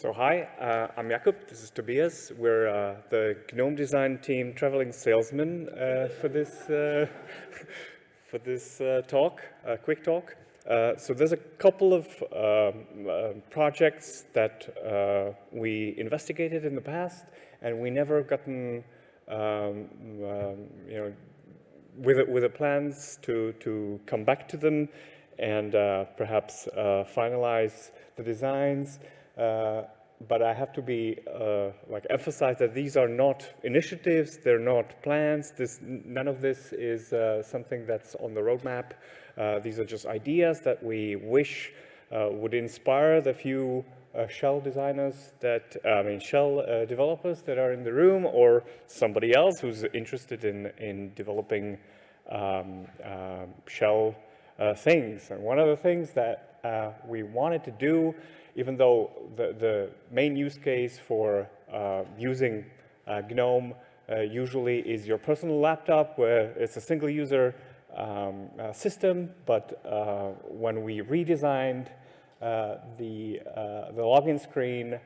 So hi, I'm Jakub, this is Tobias. We're the GNOME design team traveling salesman for this talk, quick talk. So there's a couple of projects that we investigated in the past, and we never gotten with the plans to come back to them and perhaps finalize the designs. But I have to be emphasize that these are not initiatives, they're not plans. None of this is something that's on the roadmap. These are just ideas that we wish would inspire the few shell designers shell developers that are in the room, or somebody else who's interested in developing shell things. And one of the things that we wanted to do, even though the main use case for using GNOME usually is your personal laptop, where it's a single user system, but when we redesigned the login screen,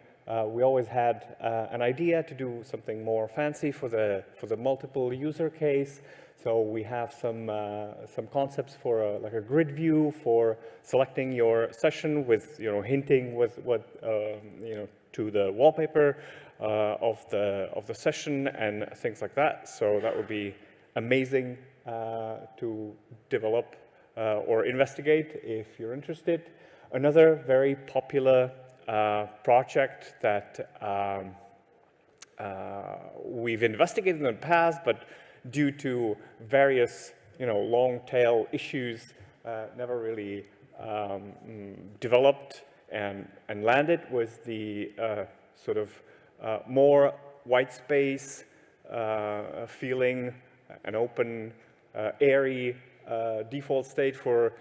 we always had an idea to do something more fancy for the multiple user case. So we have some concepts for a grid view for selecting your session with hinting with what to the wallpaper of the session and things like that. So that would be amazing to develop or investigate if you're interested. Another very popular project that we've investigated in the past, but due to various, long tail issues, never really developed and landed, was the sort of more white space feeling, an open, airy default state for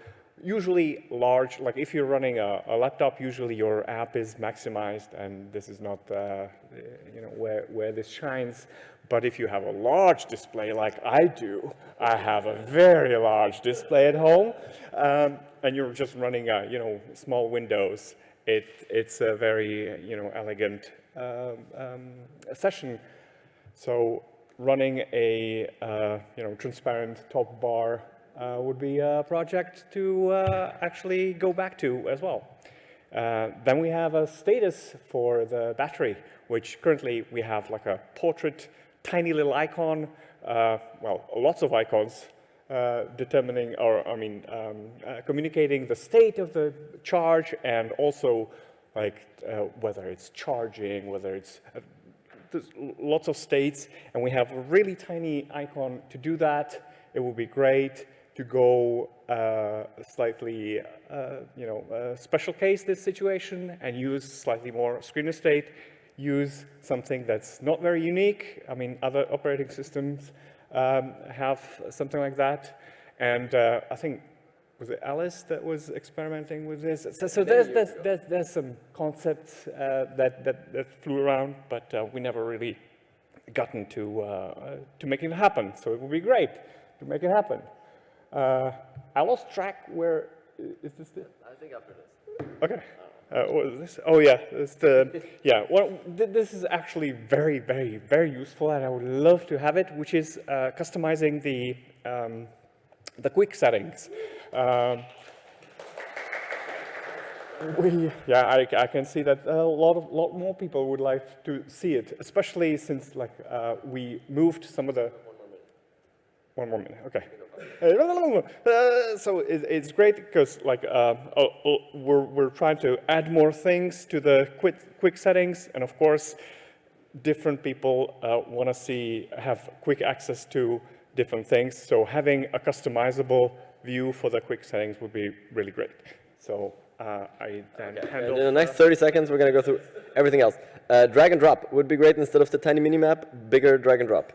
usually large, like if you're running a laptop, usually your app is maximized, and this is not where this shines. But if you have a large display like I do, I have a very large display at home, and you're just running small windows, it's a very elegant session. So running a transparent top bar would be a project to actually go back to as well. Then we have a status for the battery, which currently we have like a portrait, tiny little icon, lots of icons determining, or communicating the state of the charge, and also whether it's charging, whether it's there's lots of states, and we have a really tiny icon to do that. It would be great to go slightly, special case this situation and use slightly more screen state, use something that's not very unique. I mean, other operating systems have something like that. And I think, was it Alice that was experimenting with this? So there's some concepts that flew around, but we never really gotten to make it happen. So it would be great to make it happen. I lost track. Where is this? I think after this. Okay. What is this? Oh yeah, it's Well, this is actually very, very, very useful, and I would love to have it, which is customizing the quick settings. I can see that a lot more people would like to see it, especially since we moved some of the. One more minute, okay. So it's great because we're trying to add more things to the quick settings, and of course, different people want to have quick access to different things. So having a customizable view for the quick settings would be really great. So I then handle. In the next 30 seconds, we're going to go through everything else. Drag and drop would be great instead of the tiny mini map. Bigger drag and drop.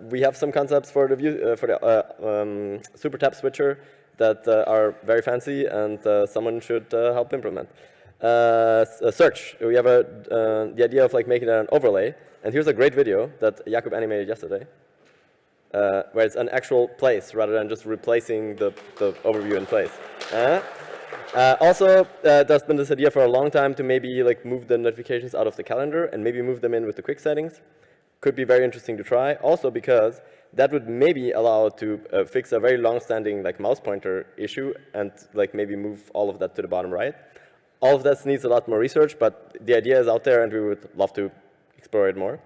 We have some concepts for the super tap switcher that are very fancy, and someone should help implement. Search. We have the idea of making an overlay, and here's a great video that Jakub animated yesterday, where it's an actual place rather than just replacing the overview in place. Also, there's been this idea for a long time to maybe like move the notifications out of the calendar and maybe move them in with the quick settings. Could be very interesting to try. Also because that would maybe allow to fix a very long-standing like mouse pointer issue and like maybe move all of that to the bottom right. All of that needs a lot more research, but the idea is out there and we would love to explore it more.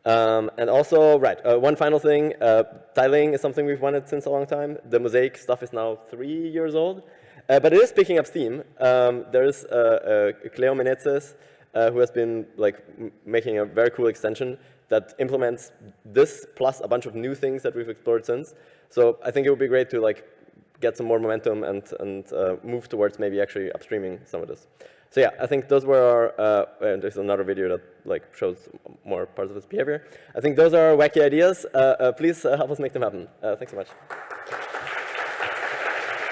And also, right, one final thing, tiling is something we've wanted since a long time. The Mosaic stuff is now 3 years old, but it is picking up steam. There's Cleo Menezes, who has been like making a very cool extension that implements this plus a bunch of new things that we've explored since. So I think it would be great to like get some more momentum and move towards maybe actually upstreaming some of this. So yeah, I think those were our, and there's another video that like shows more parts of its behavior. I think those are our wacky ideas. Please help us make them happen. Thanks so much.